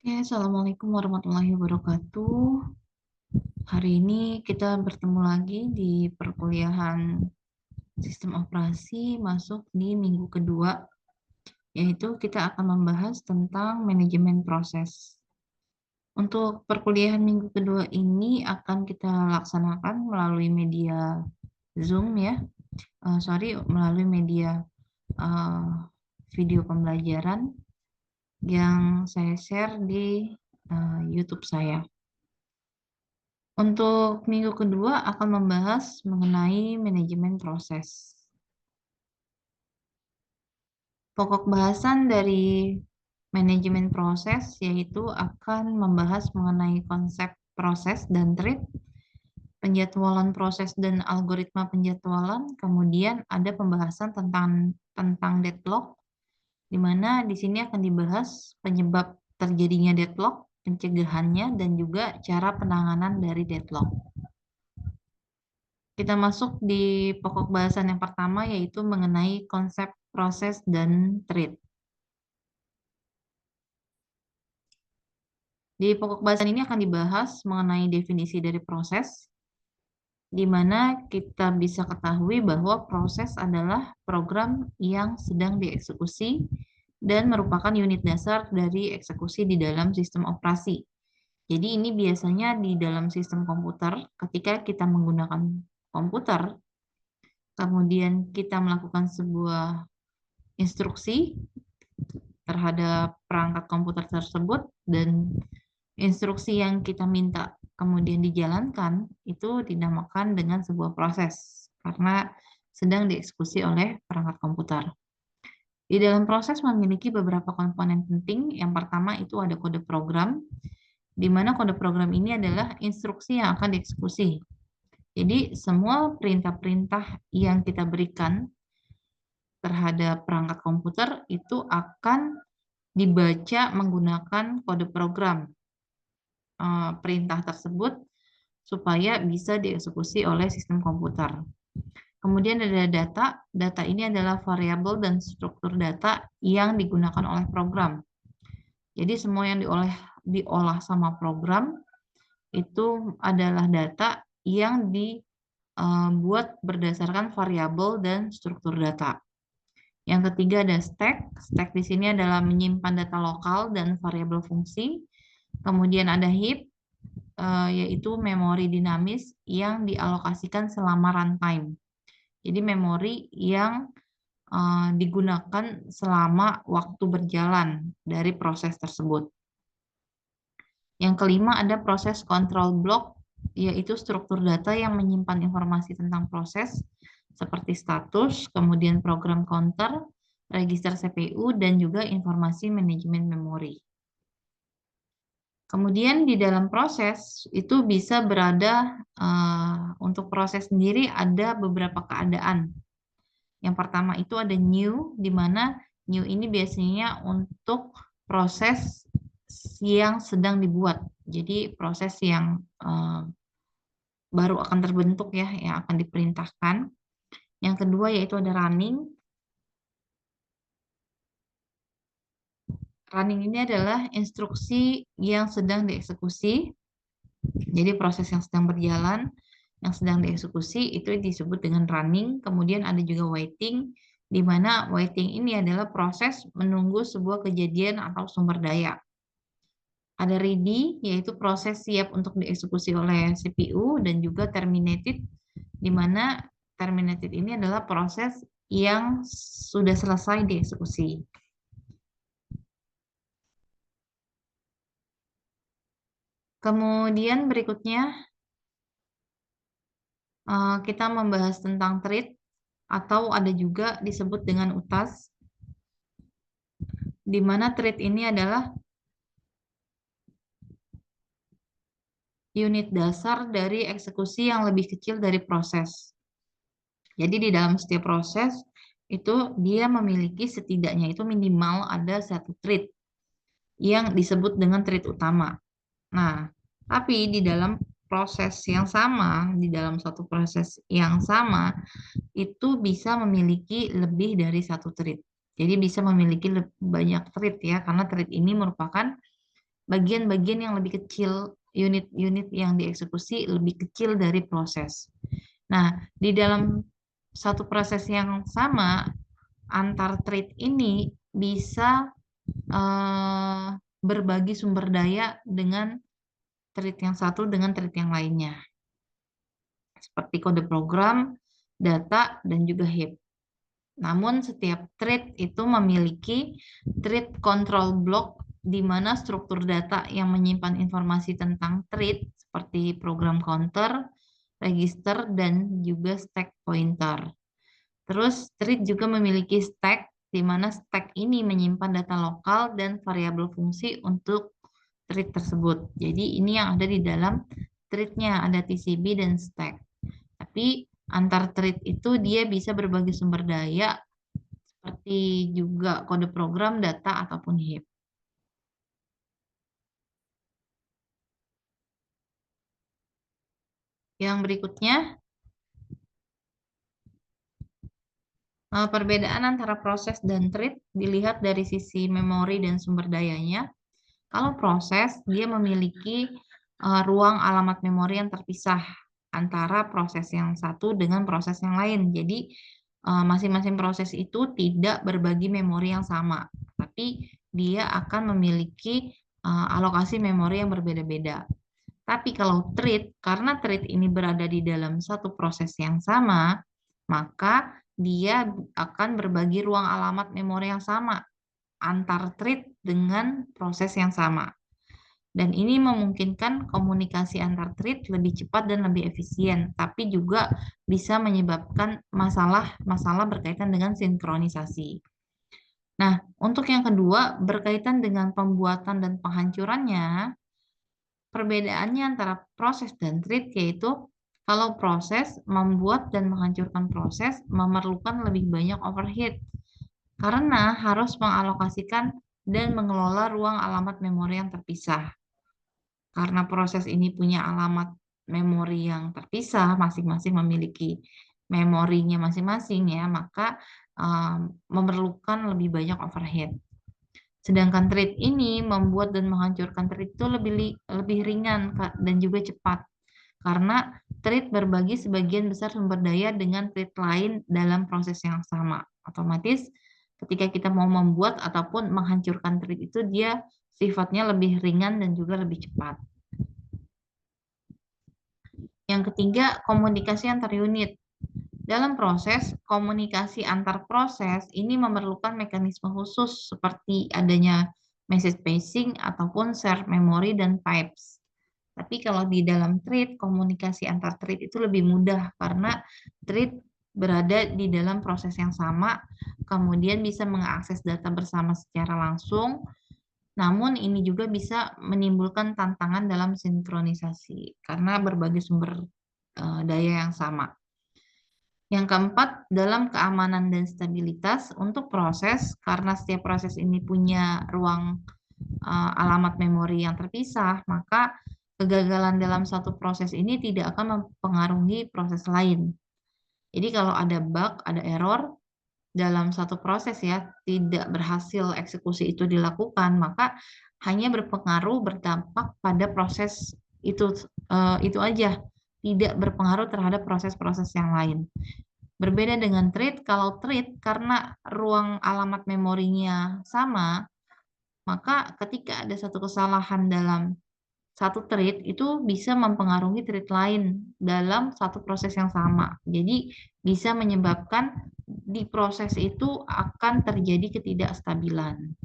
Oke, Assalamualaikum warahmatullahi wabarakatuh. Hari ini kita bertemu lagi di perkuliahan sistem operasi masuk di minggu kedua, yaitu kita akan membahas tentang manajemen proses. Untuk perkuliahan minggu kedua ini akan kita laksanakan melalui media Zoom ya, melalui media uh, video pembelajaran yang saya share di YouTube saya. Untuk minggu kedua akan membahas mengenai manajemen proses. Pokok bahasan dari manajemen proses yaitu akan membahas mengenai konsep proses dan trait, penjadwalan proses dan algoritma penjadwalan, kemudian ada pembahasan tentang deadlock, di mana di sini akan dibahas penyebab terjadinya deadlock, pencegahannya, dan juga cara penanganan dari deadlock. Kita masuk di pokok bahasan yang pertama yaitu mengenai konsep proses dan trait. Di pokok bahasan ini akan dibahas mengenai definisi dari proses, di mana kita bisa ketahui bahwa proses adalah program yang sedang dieksekusi dan merupakan unit dasar dari eksekusi di dalam sistem operasi. Jadi ini biasanya di dalam sistem komputer, ketika kita menggunakan komputer, kemudian kita melakukan sebuah instruksi terhadap perangkat komputer tersebut dan instruksi yang kita minta kemudian dijalankan itu dinamakan dengan sebuah proses karena sedang dieksekusi oleh perangkat komputer. Di dalam proses memiliki beberapa komponen penting. Yang pertama itu ada kode program, di mana kode program ini adalah instruksi yang akan dieksekusi. Jadi semua perintah-perintah yang kita berikan terhadap perangkat komputer itu akan dibaca menggunakan kode program perintah tersebut supaya bisa dieksekusi oleh sistem komputer. Kemudian ada data. Data ini adalah variabel dan struktur data yang digunakan oleh program. Jadi semua yang diolah sama program itu adalah data yang dibuat berdasarkan variabel dan struktur data. Yang ketiga ada stack. Stack di sini adalah menyimpan data lokal dan variabel fungsi. Kemudian ada heap, yaitu memori dinamis yang dialokasikan selama runtime. Jadi memori yang digunakan selama waktu berjalan dari proses tersebut. Yang kelima ada proses control block, yaitu struktur data yang menyimpan informasi tentang proses seperti status, kemudian program counter, register CPU, dan juga informasi manajemen memori. Kemudian di dalam proses itu bisa berada, untuk proses sendiri ada beberapa keadaan. Yang pertama itu ada new, di mana new ini biasanya untuk proses yang sedang dibuat. Jadi proses yang baru akan terbentuk ya, yang akan diperintahkan. Yang kedua yaitu ada running. Running ini adalah instruksi yang sedang dieksekusi. Jadi proses yang sedang berjalan, yang sedang dieksekusi itu disebut dengan running. Kemudian ada juga waiting, di mana waiting ini adalah proses menunggu sebuah kejadian atau sumber daya. Ada ready, yaitu proses siap untuk dieksekusi oleh CPU, dan juga terminated, di mana terminated ini adalah proses yang sudah selesai dieksekusi. Kemudian berikutnya kita membahas tentang trait, atau ada juga disebut dengan utas, di mana trait ini adalah unit dasar dari eksekusi yang lebih kecil dari proses. Jadi di dalam setiap proses itu dia memiliki setidaknya itu minimal ada satu trait yang disebut dengan trait utama. Nah, tapi di dalam proses yang sama, di dalam satu proses yang sama, itu bisa memiliki lebih dari satu trait. Jadi bisa memiliki banyak trait ya, karena trait ini merupakan bagian-bagian yang lebih kecil, unit-unit yang dieksekusi lebih kecil dari proses. Nah, di dalam satu proses yang sama, antar thread ini bisa berbagi sumber daya dengan thread yang satu dengan thread yang lainnya, seperti kode program, data, dan juga heap. Namun setiap thread itu memiliki thread control block di mana struktur data yang menyimpan informasi tentang thread seperti program counter, register, dan juga stack pointer. Terus thread juga memiliki stack di mana stack ini menyimpan data lokal dan variabel fungsi untuk thread tersebut. Jadi ini yang ada di dalam thread-nya, ada TCB dan stack. Tapi antar thread itu dia bisa berbagi sumber daya seperti juga kode program, data, ataupun heap. Yang berikutnya, perbedaan antara proses dan thread dilihat dari sisi memori dan sumber dayanya. Kalau proses, dia memiliki ruang alamat memori yang terpisah antara proses yang satu dengan proses yang lain. Jadi, masing-masing proses itu tidak berbagi memori yang sama, tapi dia akan memiliki alokasi memori yang berbeda-beda. Tapi kalau thread, karena thread ini berada di dalam satu proses yang sama, maka dia akan berbagi ruang alamat memori yang sama antar thread dengan proses yang sama. Dan ini memungkinkan komunikasi antar thread lebih cepat dan lebih efisien, tapi juga bisa menyebabkan masalah-masalah berkaitan dengan sinkronisasi. Nah, untuk yang kedua, berkaitan dengan pembuatan dan penghancurannya, perbedaannya antara proses dan thread yaitu kalau proses membuat dan menghancurkan proses memerlukan lebih banyak overhead karena harus mengalokasikan dan mengelola ruang alamat memori yang terpisah. Karena proses ini punya alamat memori yang terpisah, masing-masing memiliki memorinya masing-masing ya, maka memerlukan lebih banyak overhead. Sedangkan thread ini membuat dan menghancurkan thread itu lebih ringan dan juga cepat. Karena thread berbagi sebagian besar sumber daya dengan thread lain dalam proses yang sama. Otomatis ketika kita mau membuat ataupun menghancurkan thread itu dia sifatnya lebih ringan dan juga lebih cepat. Yang ketiga, komunikasi antar unit. Dalam proses, komunikasi antar proses ini memerlukan mekanisme khusus seperti adanya message passing ataupun share memory dan pipes. Tapi kalau di dalam thread, komunikasi antar thread itu lebih mudah karena thread berada di dalam proses yang sama, kemudian bisa mengakses data bersama secara langsung, namun ini juga bisa menimbulkan tantangan dalam sinkronisasi karena berbagai sumber daya yang sama. Yang keempat, dalam keamanan dan stabilitas untuk proses, karena setiap proses ini punya ruang alamat memori yang terpisah, maka kegagalan dalam satu proses ini tidak akan mempengaruhi proses lain. Jadi kalau ada bug, ada error dalam satu proses ya, tidak berhasil eksekusi itu dilakukan, maka hanya berdampak pada proses itu aja, tidak berpengaruh terhadap proses-proses yang lain. Berbeda dengan thread, kalau thread karena ruang alamat memorinya sama, maka ketika ada satu kesalahan dalam satu thread itu bisa mempengaruhi thread lain dalam satu proses yang sama. Jadi bisa menyebabkan di proses itu akan terjadi ketidakstabilan.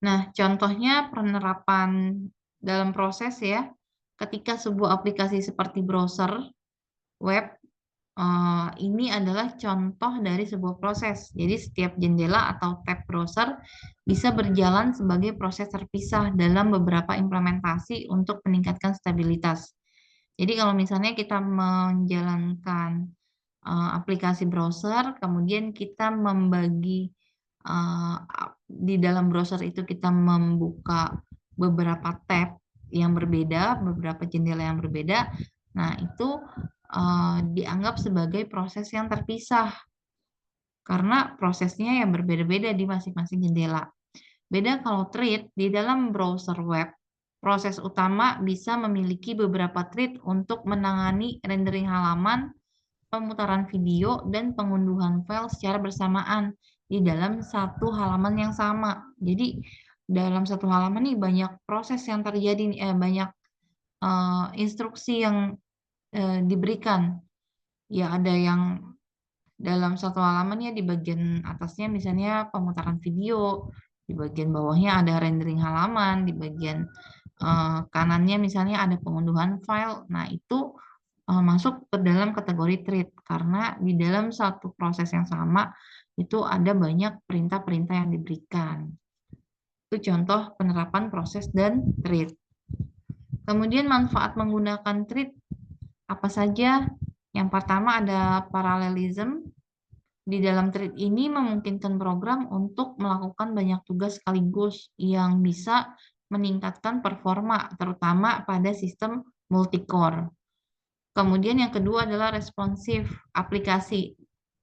Nah, contohnya penerapan dalam proses ya, ketika sebuah aplikasi seperti browser web ini adalah contoh dari sebuah proses. Jadi setiap jendela atau tab browser bisa berjalan sebagai proses terpisah dalam beberapa implementasi untuk meningkatkan stabilitas. Jadi kalau misalnya kita menjalankan aplikasi browser, kemudian kita membagi di dalam browser itu kita membuka beberapa tab yang berbeda, beberapa jendela yang berbeda. Nah, itu dianggap sebagai proses yang terpisah karena prosesnya yang berbeda-beda di masing-masing jendela. Beda kalau thread di dalam browser web, proses utama bisa memiliki beberapa thread untuk menangani rendering halaman, pemutaran video, dan pengunduhan file secara bersamaan di dalam satu halaman yang sama. Jadi dalam satu halaman nih banyak proses yang terjadi, banyak instruksi yang diberikan. Ya ada yang dalam satu halaman ya di bagian atasnya misalnya pemutaran video, di bagian bawahnya ada rendering halaman, di bagian kanannya misalnya ada pengunduhan file. Nah, itu masuk ke dalam kategori thread karena di dalam satu proses yang sama itu ada banyak perintah-perintah yang diberikan. Itu contoh penerapan proses dan thread. Kemudian manfaat menggunakan thread apa saja? Yang pertama ada parallelism. Di dalam thread ini memungkinkan program untuk melakukan banyak tugas sekaligus yang bisa meningkatkan performa, terutama pada sistem multi-core. Kemudian yang kedua adalah responsif aplikasi.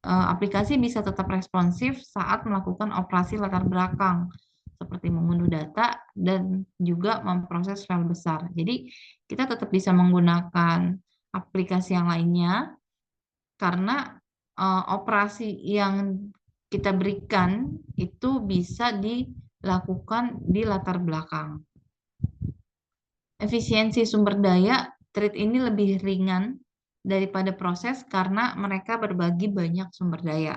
Aplikasi bisa tetap responsif saat melakukan operasi latar belakang, seperti mengunduh data dan juga memproses file besar. Jadi kita tetap bisa menggunakan aplikasi yang lainnya karena operasi yang kita berikan itu bisa dilakukan di latar belakang. Efisiensi sumber daya, thread ini lebih ringan daripada proses karena mereka berbagi banyak sumber daya.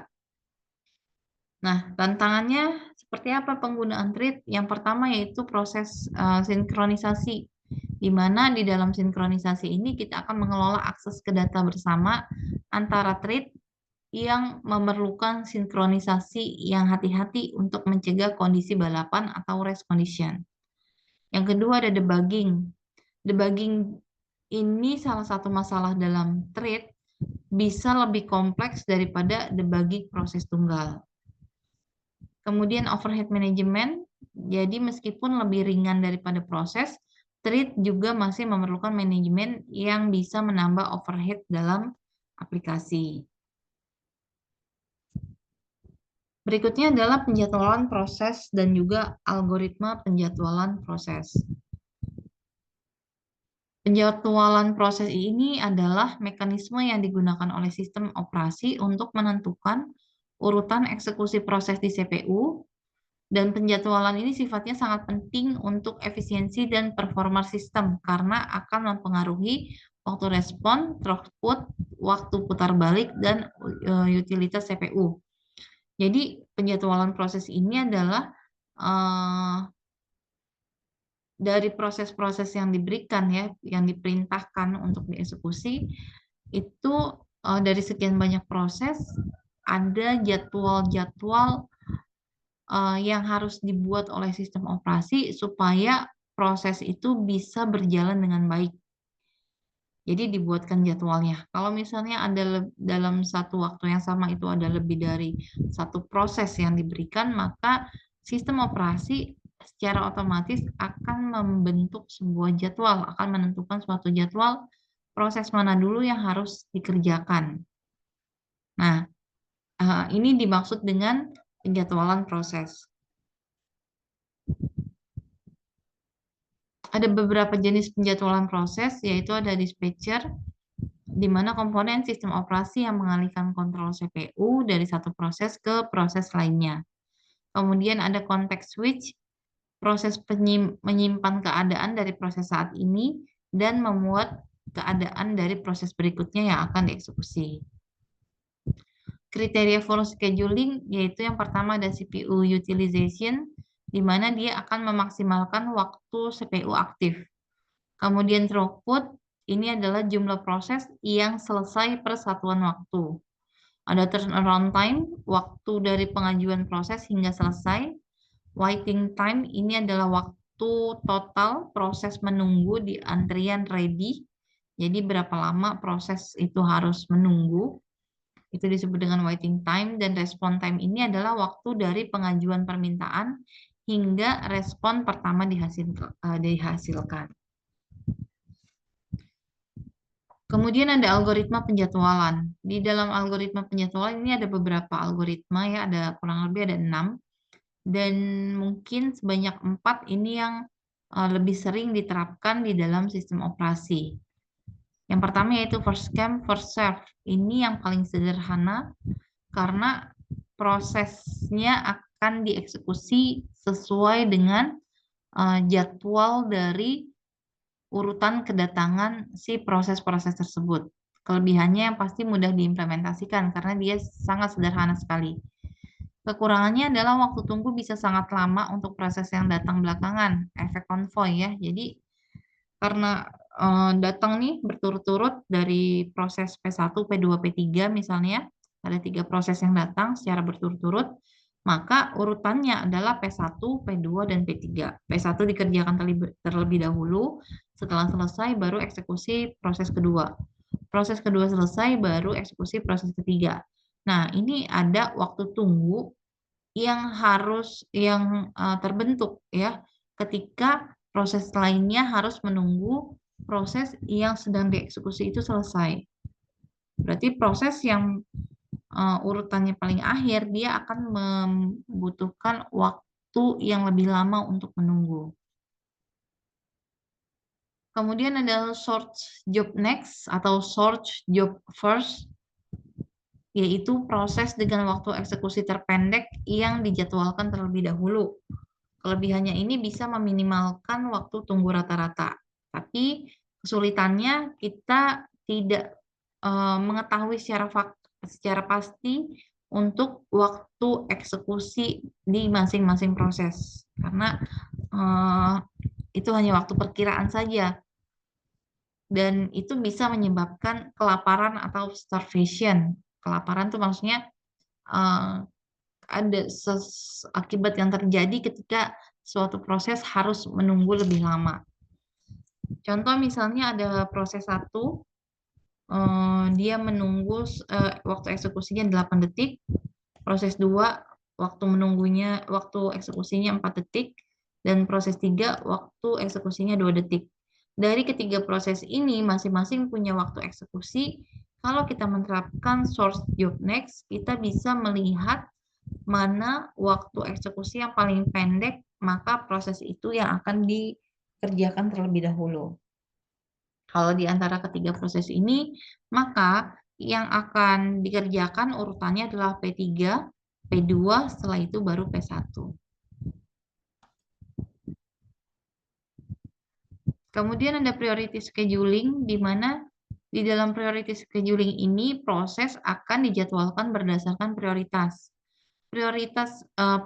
Nah, tantangannya seperti apa penggunaan thread? Yang pertama yaitu proses sinkronisasi, di mana di dalam sinkronisasi ini kita akan mengelola akses ke data bersama antara thread yang memerlukan sinkronisasi yang hati-hati untuk mencegah kondisi balapan atau race condition. Yang kedua ada debugging. Debugging ini salah satu masalah dalam thread bisa lebih kompleks daripada debugging proses tunggal. Kemudian overhead management, jadi meskipun lebih ringan daripada proses, thread juga masih memerlukan manajemen yang bisa menambah overhead dalam aplikasi. Berikutnya adalah penjadwalan proses dan juga algoritma penjadwalan proses. Penjadwalan proses ini adalah mekanisme yang digunakan oleh sistem operasi untuk menentukan urutan eksekusi proses di CPU, dan penjadwalan ini sifatnya sangat penting untuk efisiensi dan performa sistem karena akan mempengaruhi waktu respon, throughput, waktu putar balik, dan utilitas CPU. Jadi penjadwalan proses ini adalah dari proses-proses yang diberikan ya, yang diperintahkan untuk dieksekusi, itu dari sekian banyak proses ada jadwal-jadwal yang harus dibuat oleh sistem operasi supaya proses itu bisa berjalan dengan baik. Jadi dibuatkan jadwalnya. Kalau misalnya ada dalam satu waktu yang sama itu ada lebih dari satu proses yang diberikan, maka sistem operasi secara otomatis akan membentuk sebuah jadwal, akan menentukan suatu jadwal proses mana dulu yang harus dikerjakan. Nah, ini dimaksud dengan penjadwalan proses. Ada beberapa jenis penjadwalan proses, yaitu ada dispatcher, di mana komponen sistem operasi yang mengalihkan kontrol CPU dari satu proses ke proses lainnya. Kemudian ada context switch, proses menyimpan keadaan dari proses saat ini dan memuat keadaan dari proses berikutnya yang akan dieksekusi. Kriteria for scheduling yaitu yang pertama ada CPU utilization, di mana dia akan memaksimalkan waktu CPU aktif. Kemudian throughput, ini adalah jumlah proses yang selesai per satuan waktu. Ada turnaround time, waktu dari pengajuan proses hingga selesai. Waiting time, ini adalah waktu total proses menunggu di antrian ready. Jadi berapa lama proses itu harus menunggu. Itu disebut dengan waiting time, dan respon time ini adalah waktu dari pengajuan permintaan hingga respon pertama dihasilkan. Kemudian ada algoritma penjadwalan. Di dalam algoritma penjadwalan ini ada beberapa algoritma ya, ada kurang lebih ada 6. Dan mungkin sebanyak 4 ini yang lebih sering diterapkan di dalam sistem operasi. Yang pertama yaitu first come, first serve. Ini yang paling sederhana karena prosesnya akan dieksekusi sesuai dengan jadwal dari urutan kedatangan si proses-proses tersebut. Kelebihannya yang pasti mudah diimplementasikan karena dia sangat sederhana sekali. Kekurangannya adalah waktu tunggu bisa sangat lama untuk proses yang datang belakangan, efek konvoy ya. Jadi karena datang nih berturut-turut dari proses P1, P2, P3 misalnya, ada 3 proses yang datang secara berturut-turut, maka urutannya adalah P1, P2, dan P3. P1 dikerjakan terlebih dahulu, setelah selesai baru eksekusi proses kedua. Proses kedua selesai baru eksekusi proses ketiga. Nah, ini ada waktu tunggu yang terbentuk ya ketika proses lainnya harus menunggu proses yang sedang dieksekusi itu selesai. Berarti proses yang urutannya paling akhir dia akan membutuhkan waktu yang lebih lama untuk menunggu. Kemudian ada sort job next atau sort job first, yaitu proses dengan waktu eksekusi terpendek yang dijadwalkan terlebih dahulu. Kelebihannya ini bisa meminimalkan waktu tunggu rata-rata. Tapi kesulitannya kita tidak mengetahui secara pasti untuk waktu eksekusi di masing-masing proses. Karena itu hanya waktu perkiraan saja. Dan itu bisa menyebabkan kelaparan atau starvation. Kelaparan itu maksudnya ada akibat yang terjadi ketika suatu proses harus menunggu lebih lama. Contoh misalnya ada proses 1, dia menunggu waktu eksekusinya 8 detik, proses 2 waktu eksekusinya 4 detik, dan proses 3 waktu eksekusinya 2 detik. Dari ketiga proses ini masing-masing punya waktu eksekusi. Kalau kita menerapkan source job next, kita bisa melihat mana waktu eksekusi yang paling pendek, maka proses itu yang akan dikerjakan terlebih dahulu. Kalau di antara ketiga proses ini, maka yang akan dikerjakan urutannya adalah P3, P2, setelah itu baru P1. Kemudian ada priority scheduling, di mana di dalam priority scheduling ini proses akan dijadwalkan berdasarkan prioritas.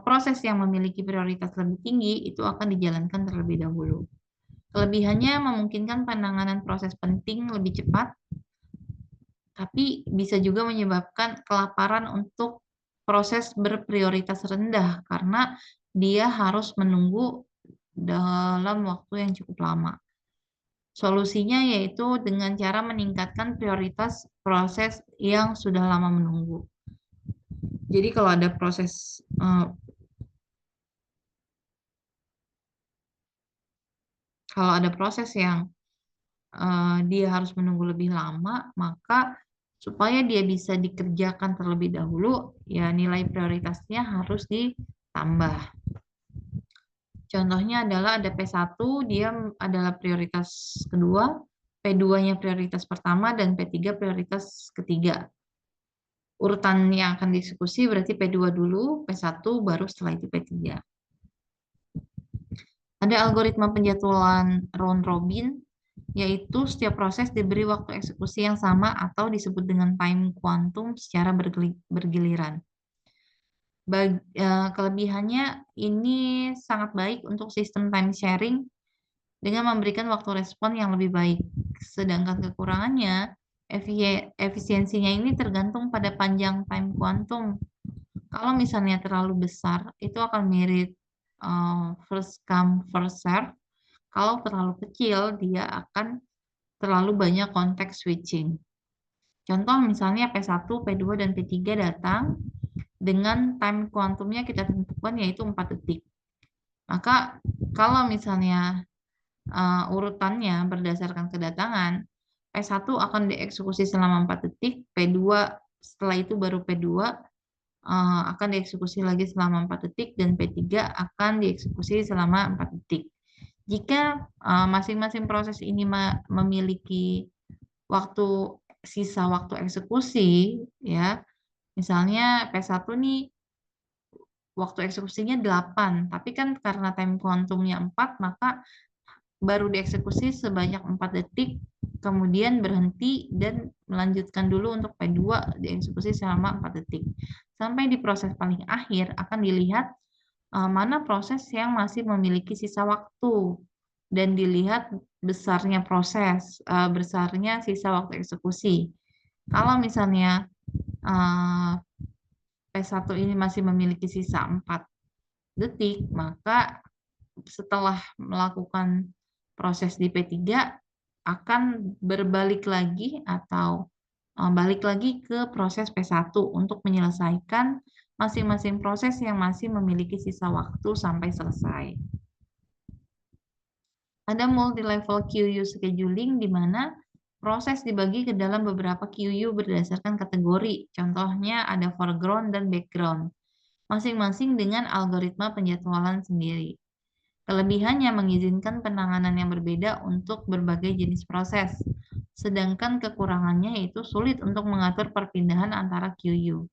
Proses yang memiliki prioritas lebih tinggi itu akan dijalankan terlebih dahulu. Kelebihannya memungkinkan penanganan proses penting lebih cepat, tapi bisa juga menyebabkan kelaparan untuk proses berprioritas rendah karena dia harus menunggu dalam waktu yang cukup lama. Solusinya yaitu dengan cara meningkatkan prioritas proses yang sudah lama menunggu. Jadi kalau ada proses yang dia harus menunggu lebih lama, maka supaya dia bisa dikerjakan terlebih dahulu, ya nilai prioritasnya harus ditambah. Contohnya adalah ada P1, dia adalah prioritas kedua, P2-nya prioritas pertama, dan P3 prioritas ketiga. Urutan yang akan dieksekusi berarti P2 dulu, P1, baru setelah itu P3. Ada algoritma penjadwalan round robin, yaitu setiap proses diberi waktu eksekusi yang sama atau disebut dengan time quantum secara bergiliran. Kelebihannya ini sangat baik untuk sistem time sharing dengan memberikan waktu respon yang lebih baik. Sedangkan kekurangannya, efisiensinya ini tergantung pada panjang time quantum. Kalau misalnya terlalu besar, itu akan mirip first come, first serve. Kalau terlalu kecil, dia akan terlalu banyak konteks switching. Contoh misalnya P1, P2, dan P3 datang dengan time kuantumnya kita tentukan yaitu 4 detik. Maka kalau misalnya urutannya berdasarkan kedatangan, P1 akan dieksekusi selama 4 detik, P2 setelah itu baru P2, akan dieksekusi lagi selama 4 detik, dan P3 akan dieksekusi selama 4 detik. Jika masing-masing proses ini memiliki sisa waktu eksekusi, ya, misalnya P1 nih waktu eksekusinya 8, tapi kan karena time kuantumnya 4, maka baru dieksekusi sebanyak 4 detik, kemudian berhenti dan melanjutkan dulu untuk P2 dieksekusi selama 4 detik. Sampai di proses paling akhir akan dilihat mana proses yang masih memiliki sisa waktu, dan dilihat besarnya besarnya sisa waktu eksekusi. Kalau misalnya P1 ini masih memiliki sisa 4 detik, maka setelah melakukan proses di P3 akan berbalik lagi atau balik lagi ke proses P1 untuk menyelesaikan masing-masing proses yang masih memiliki sisa waktu sampai selesai. Ada multi-level QU scheduling di mana proses dibagi ke dalam beberapa QU berdasarkan kategori. Contohnya ada foreground dan background, masing-masing dengan algoritma penjadwalan sendiri. Kelebihannya mengizinkan penanganan yang berbeda untuk berbagai jenis proses, sedangkan kekurangannya yaitu sulit untuk mengatur perpindahan antara QU.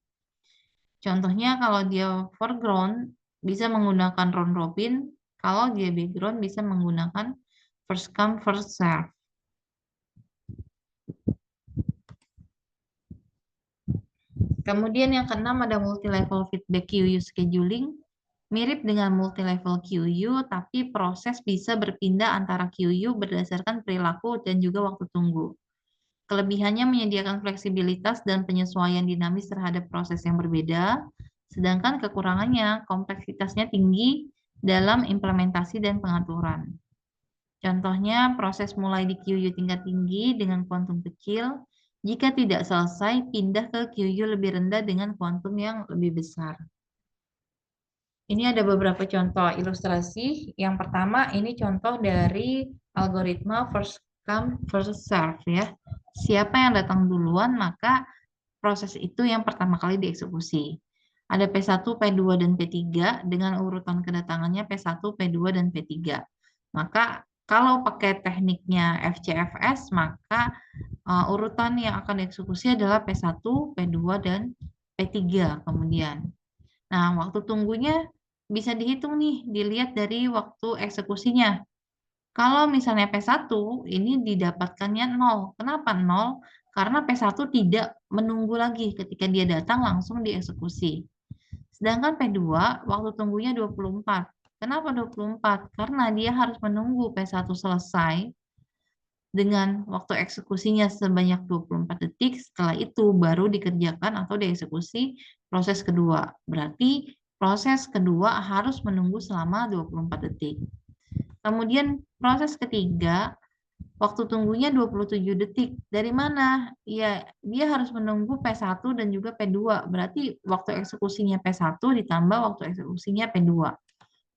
Contohnya kalau dia foreground bisa menggunakan round robin, kalau dia background bisa menggunakan first come first serve. Kemudian yang keenam ada multi-level feedback QU scheduling. Mirip dengan multi-level QU, tapi proses bisa berpindah antara QU berdasarkan perilaku dan juga waktu tunggu. Kelebihannya menyediakan fleksibilitas dan penyesuaian dinamis terhadap proses yang berbeda, sedangkan kekurangannya kompleksitasnya tinggi dalam implementasi dan pengaturan. Contohnya, proses mulai di QU tingkat tinggi dengan kuantum kecil, jika tidak selesai, pindah ke QU lebih rendah dengan kuantum yang lebih besar. Ini ada beberapa contoh ilustrasi. Yang pertama, ini contoh dari algoritma first come, first serve, ya. Siapa yang datang duluan, maka proses itu yang pertama kali dieksekusi. Ada P1, P2, dan P3 dengan urutan kedatangannya P1, P2, dan P3. Maka kalau pakai tekniknya FCFS, maka urutan yang akan dieksekusi adalah P1, P2, dan P3 kemudian. Nah, waktu tunggunya bisa dihitung nih, dilihat dari waktu eksekusinya. Kalau misalnya P1, ini didapatkannya 0. Kenapa 0? Karena P1 tidak menunggu lagi, ketika dia datang langsung dieksekusi. Sedangkan P2, waktu tunggunya 24. Kenapa 24? Karena dia harus menunggu P1 selesai dengan waktu eksekusinya sebanyak 24 detik, setelah itu baru dikerjakan atau dieksekusi proses kedua. Berarti proses kedua harus menunggu selama 24 detik. Kemudian proses ketiga, waktu tunggunya 27 detik. Dari mana? Ya, dia harus menunggu P1 dan juga P2. Berarti waktu eksekusinya P1 ditambah waktu eksekusinya P2.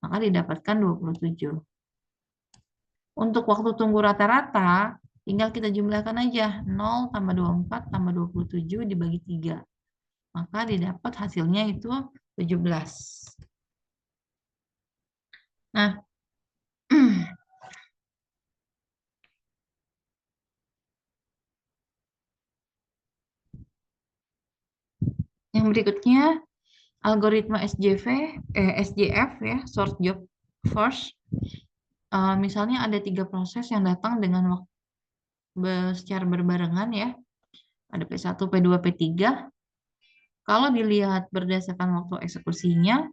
Maka didapatkan 27. Untuk waktu tunggu rata-rata, tinggal kita jumlahkan aja. 0 tambah 24 tambah 27 dibagi 3. Maka didapat hasilnya itu 17. Nah, yang berikutnya, algoritma SJF, ya, short job first. Misalnya ada 3 proses yang datang dengan waktu secara berbarengan, ya. Ada P1, P2, P3. Kalau dilihat berdasarkan waktu eksekusinya,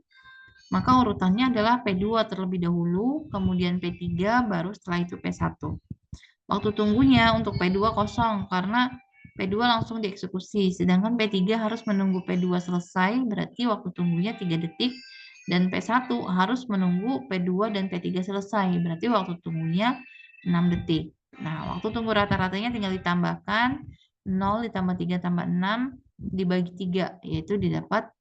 maka urutannya adalah P2 terlebih dahulu, kemudian P3, baru setelah itu P1. Waktu tunggunya untuk P2 kosong, karena P2 langsung dieksekusi, sedangkan P3 harus menunggu P2 selesai, berarti waktu tunggunya 3 detik, dan P1 harus menunggu P2 dan P3 selesai, berarti waktu tunggunya 6 detik. Nah, waktu tunggu rata-ratanya tinggal ditambahkan, 0 ditambah 3 tambah 6, dibagi 3, yaitu didapat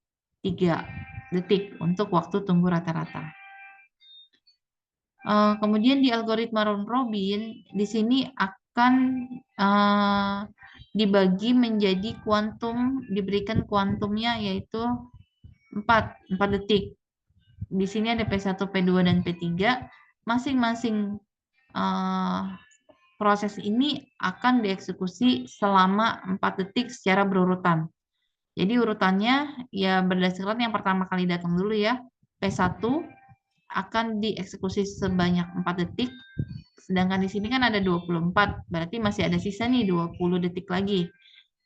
3 detik untuk waktu tunggu rata-rata. Kemudian di algoritma round robin, di sini akan dibagi menjadi kuantum, diberikan kuantumnya yaitu 4 detik. Di sini ada P1, P2, dan P3. Masing-masing proses ini akan dieksekusi selama 4 detik secara berurutan. Jadi urutannya ya berdasarkan yang pertama kali datang dulu ya. P1 akan dieksekusi sebanyak 4 detik. Sedangkan di sini kan ada 24, berarti masih ada sisa nih 20 detik lagi.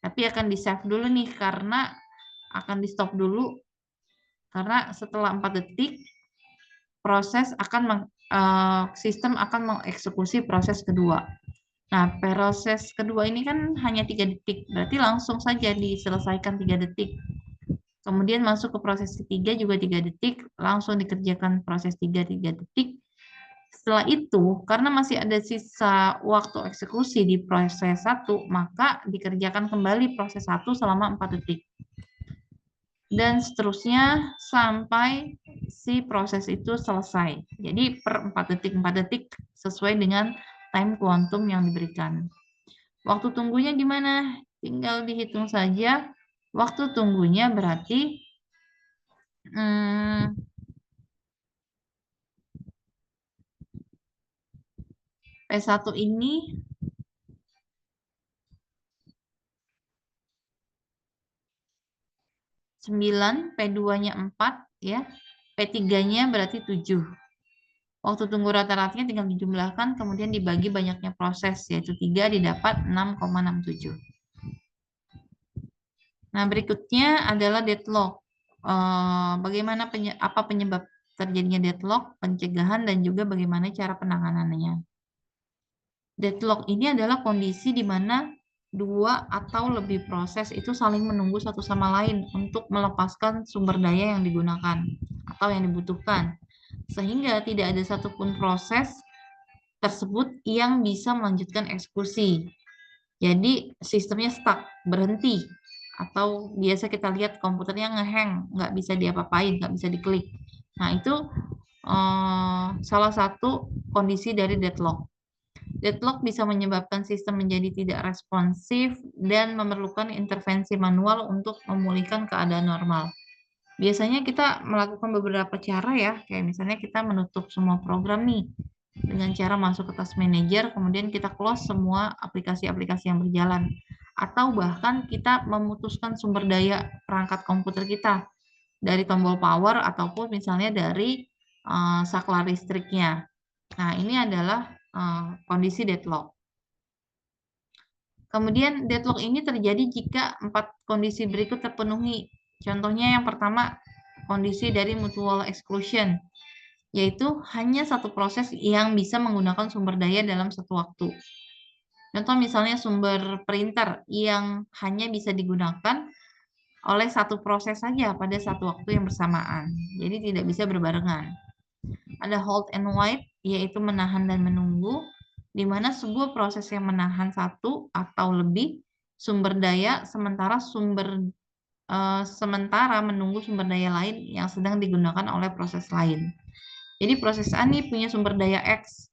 Tapi akan di-save dulu nih karena akan di-stop dulu karena setelah 4 detik sistem akan mengeksekusi proses kedua. Nah, proses kedua ini kan hanya 3 detik, berarti langsung saja diselesaikan 3 detik. Kemudian masuk ke proses ketiga juga 3 detik, langsung dikerjakan proses 3 detik. Setelah itu, karena masih ada sisa waktu eksekusi di proses 1, maka dikerjakan kembali proses 1 selama 4 detik. Dan seterusnya sampai si proses itu selesai. Jadi per 4 detik sesuai dengan time quantum yang diberikan. Waktu tunggunya gimana? Tinggal dihitung saja. Waktu tunggunya berarti P1 ini 9, P2-nya 4 ya. P3-nya berarti 7. Waktu tunggu rata-ratanya tinggal dijumlahkan kemudian dibagi banyaknya proses yaitu 3 didapat 6,67. Nah, berikutnya adalah deadlock. Bagaimana apa penyebab terjadinya deadlock, pencegahan dan juga bagaimana cara penanganannya. Deadlock ini adalah kondisi di mana 2 atau lebih proses itu saling menunggu satu sama lain untuk melepaskan sumber daya yang digunakan atau yang dibutuhkan, sehingga tidak ada satupun proses tersebut yang bisa melanjutkan eksekusi. Jadi sistemnya stuck, berhenti, atau biasa kita lihat komputernya ngehang, nggak bisa diapa-apain, nggak bisa diklik. Nah, itu salah satu kondisi dari deadlock. Deadlock bisa menyebabkan sistem menjadi tidak responsif dan memerlukan intervensi manual untuk memulihkan keadaan normal. Biasanya kita melakukan beberapa cara ya, kayak misalnya kita menutup semua program nih dengan cara masuk ke task manager, kemudian kita close semua aplikasi-aplikasi yang berjalan. Atau bahkan kita memutuskan sumber daya perangkat komputer kita dari tombol power ataupun misalnya dari saklar listriknya. Nah, ini adalah kondisi deadlock. Kemudian deadlock ini terjadi jika 4 kondisi berikut terpenuhi. Contohnya yang pertama, kondisi dari mutual exclusion, yaitu hanya satu proses yang bisa menggunakan sumber daya dalam satu waktu. Contoh misalnya sumber printer yang hanya bisa digunakan oleh satu proses saja pada satu waktu yang bersamaan. Jadi tidak bisa berbarengan. Ada hold and wait, yaitu menahan dan menunggu, di mana sebuah proses yang menahan satu atau lebih sumber daya sementara menunggu sumber daya lain yang sedang digunakan oleh proses lain. Jadi proses A nih punya sumber daya X,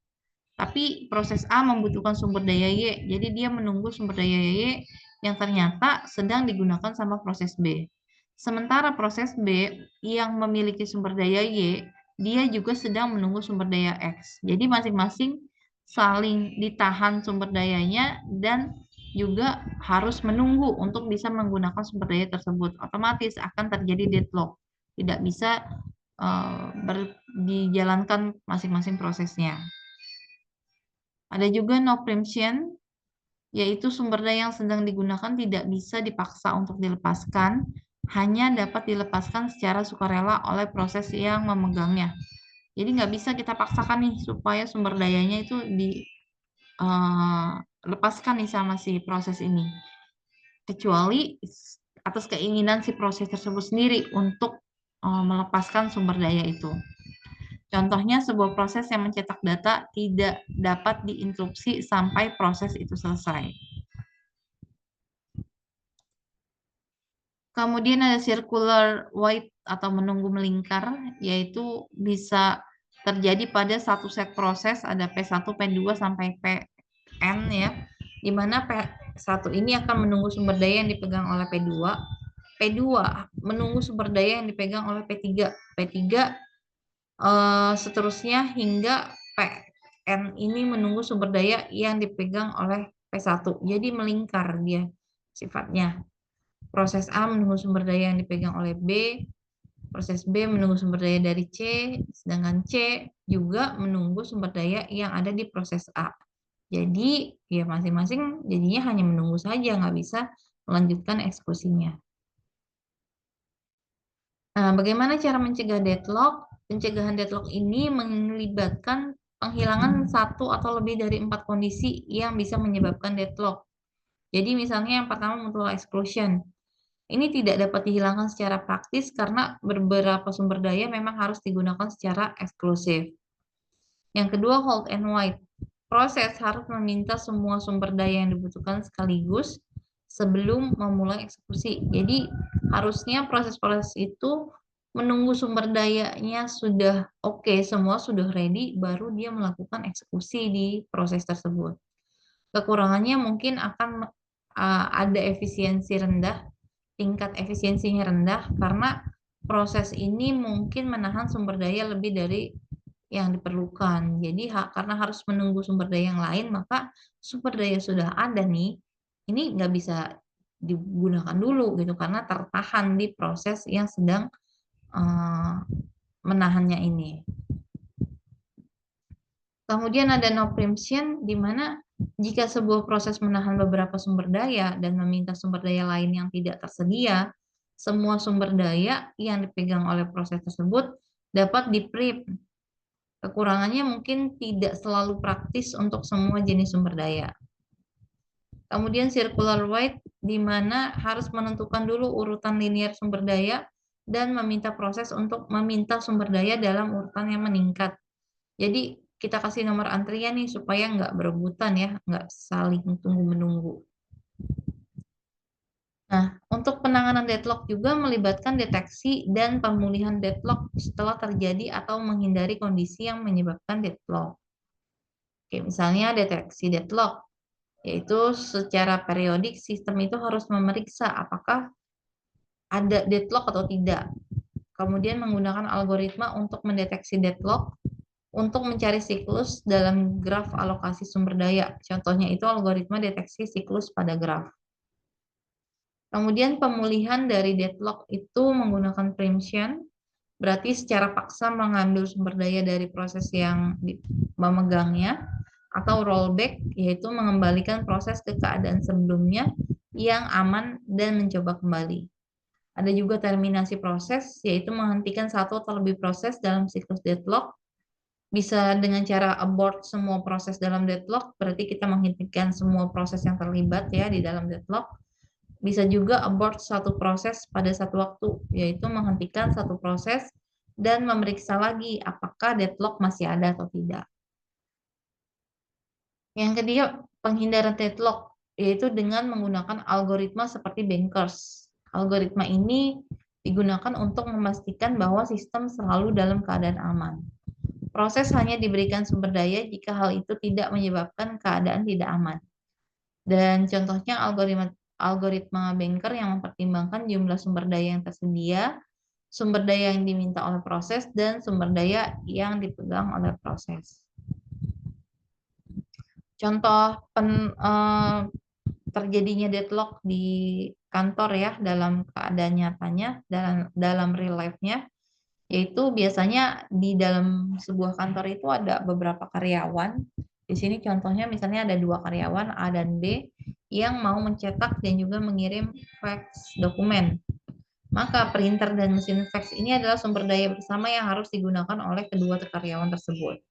tapi proses A membutuhkan sumber daya Y, jadi dia menunggu sumber daya Y yang ternyata sedang digunakan sama proses B. Sementara proses B yang memiliki sumber daya Y, dia juga sedang menunggu sumber daya X. Jadi masing-masing saling ditahan sumber dayanya dan juga harus menunggu untuk bisa menggunakan sumber daya tersebut. Otomatis akan terjadi deadlock. Tidak bisa dijalankan masing-masing prosesnya. Ada juga no preemption, yaitu sumber daya yang sedang digunakan tidak bisa dipaksa untuk dilepaskan, hanya dapat dilepaskan secara sukarela oleh proses yang memegangnya. Jadi nggak bisa kita paksakan nih supaya sumber dayanya itu dilepaskan nih sama si proses ini. Kecuali atas keinginan si proses tersebut sendiri untuk melepaskan sumber daya itu. Contohnya sebuah proses yang mencetak data tidak dapat diinterupsi sampai proses itu selesai. Kemudian ada circular wait atau menunggu melingkar, yaitu bisa terjadi pada satu set proses, ada P1, P2 sampai Pn ya, di mana P1 ini akan menunggu sumber daya yang dipegang oleh P2. P2 menunggu sumber daya yang dipegang oleh P3. P3 seterusnya hingga PN ini menunggu sumber daya yang dipegang oleh P1. Jadi melingkar dia sifatnya. Proses A menunggu sumber daya yang dipegang oleh B, proses B menunggu sumber daya dari C, sedangkan C juga menunggu sumber daya yang ada di proses A. Jadi ya masing-masing jadinya hanya menunggu saja, nggak bisa melanjutkan eksekusinya. Nah, bagaimana cara mencegah deadlock? Pencegahan deadlock ini melibatkan penghilangan satu atau lebih dari 4 kondisi yang bisa menyebabkan deadlock. Jadi misalnya yang pertama mutual exclusion. Ini tidak dapat dihilangkan secara praktis karena beberapa sumber daya memang harus digunakan secara eksklusif. Yang kedua, hold and wait. Proses harus meminta semua sumber daya yang dibutuhkan sekaligus sebelum memulai eksekusi. Jadi harusnya proses-proses itu menunggu sumber dayanya sudah oke, semua sudah ready, baru dia melakukan eksekusi di proses tersebut. Kekurangannya mungkin akan ada efisiensi rendah, tingkat efisiensinya rendah karena proses ini mungkin menahan sumber daya lebih dari yang diperlukan. Jadi karena harus menunggu sumber daya yang lain, maka sumber daya sudah ada nih, ini nggak bisa digunakan dulu gitu karena tertahan di proses yang sedang menahannya ini. Kemudian ada no preemption, di mana jika sebuah proses menahan beberapa sumber daya dan meminta sumber daya lain yang tidak tersedia, semua sumber daya yang dipegang oleh proses tersebut dapat di-preempt. Kekurangannya mungkin tidak selalu praktis untuk semua jenis sumber daya. Kemudian circular wait, di mana harus menentukan dulu urutan linear sumber daya dan meminta proses untuk meminta sumber daya dalam urutan yang meningkat. Jadi kita kasih nomor antrian nih supaya nggak berebutan ya, nggak saling tunggu-menunggu. Nah, untuk penanganan deadlock juga melibatkan deteksi dan pemulihan deadlock setelah terjadi atau menghindari kondisi yang menyebabkan deadlock. Oke, misalnya deteksi deadlock, yaitu secara periodik sistem itu harus memeriksa apakah ada deadlock atau tidak. Kemudian menggunakan algoritma untuk mendeteksi deadlock untuk mencari siklus dalam graf alokasi sumber daya. Contohnya itu algoritma deteksi siklus pada graf. Kemudian pemulihan dari deadlock itu menggunakan preemption, berarti secara paksa mengambil sumber daya dari proses yang memegangnya, atau rollback, yaitu mengembalikan proses ke keadaan sebelumnya yang aman dan mencoba kembali. Ada juga terminasi proses, yaitu menghentikan satu atau lebih proses dalam siklus deadlock. Bisa dengan cara abort semua proses dalam deadlock, berarti kita menghentikan semua proses yang terlibat ya di dalam deadlock. Bisa juga abort satu proses pada satu waktu, yaitu menghentikan satu proses dan memeriksa lagi apakah deadlock masih ada atau tidak. Yang ketiga, penghindaran deadlock, yaitu dengan menggunakan algoritma seperti bankers. Algoritma ini digunakan untuk memastikan bahwa sistem selalu dalam keadaan aman. Proses hanya diberikan sumber daya jika hal itu tidak menyebabkan keadaan tidak aman. Dan contohnya algoritma banker yang mempertimbangkan jumlah sumber daya yang tersedia, sumber daya yang diminta oleh proses, dan sumber daya yang dipegang oleh proses. Contoh terjadinya deadlock di kantor ya dalam keadaan nyatanya, dalam real life-nya, yaitu biasanya di dalam sebuah kantor itu ada beberapa karyawan. Di sini contohnya misalnya ada 2 karyawan A dan B yang mau mencetak dan juga mengirim fax dokumen. Maka printer dan mesin fax ini adalah sumber daya bersama yang harus digunakan oleh kedua karyawan tersebut.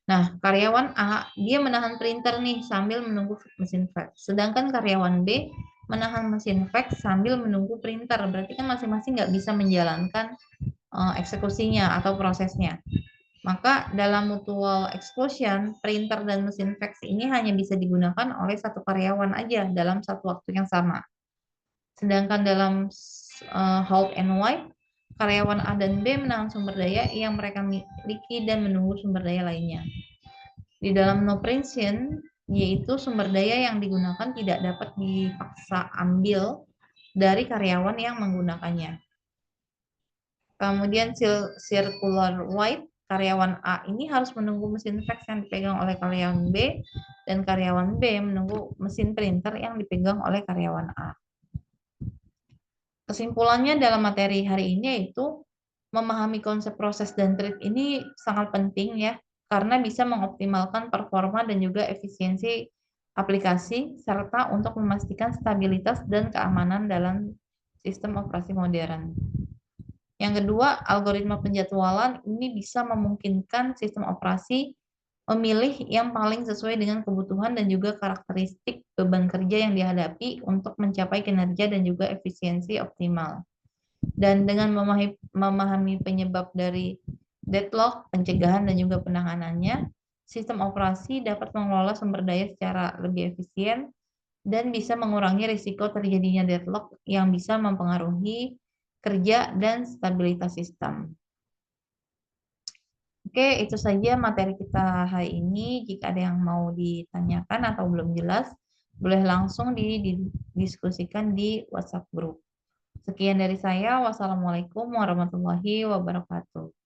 Nah, karyawan A, dia menahan printer nih sambil menunggu mesin fax. Sedangkan karyawan B menahan mesin fax sambil menunggu printer. Berarti kan masing-masing nggak bisa menjalankan eksekusinya atau prosesnya. Maka dalam mutual exclusion, printer dan mesin fax ini hanya bisa digunakan oleh satu karyawan aja dalam satu waktu yang sama. Sedangkan dalam hold and wait, karyawan A dan B menahan sumber daya yang mereka miliki dan menunggu sumber daya lainnya. Di dalam no preemption, yaitu sumber daya yang digunakan tidak dapat dipaksa ambil dari karyawan yang menggunakannya. Kemudian circular wait, karyawan A ini harus menunggu mesin fax yang dipegang oleh karyawan B, dan karyawan B menunggu mesin printer yang dipegang oleh karyawan A. Kesimpulannya dalam materi hari ini yaitu memahami konsep proses dan treat ini sangat penting ya, karena bisa mengoptimalkan performa dan juga efisiensi aplikasi, serta untuk memastikan stabilitas dan keamanan dalam sistem operasi modern. Yang kedua, algoritma penjadwalan ini bisa memungkinkan sistem operasi memilih yang paling sesuai dengan kebutuhan dan juga karakteristik beban kerja yang dihadapi untuk mencapai kinerja dan juga efisiensi optimal. Dan dengan memahami penyebab dari deadlock, pencegahan dan juga penanganannya, sistem operasi dapat mengelola sumber daya secara lebih efisien dan bisa mengurangi risiko terjadinya deadlock yang bisa mempengaruhi kerja dan stabilitas sistem. Oke, itu saja materi kita hari ini. Jika ada yang mau ditanyakan atau belum jelas, boleh langsung didiskusikan di WhatsApp group. Sekian dari saya. Wassalamualaikum warahmatullahi wabarakatuh.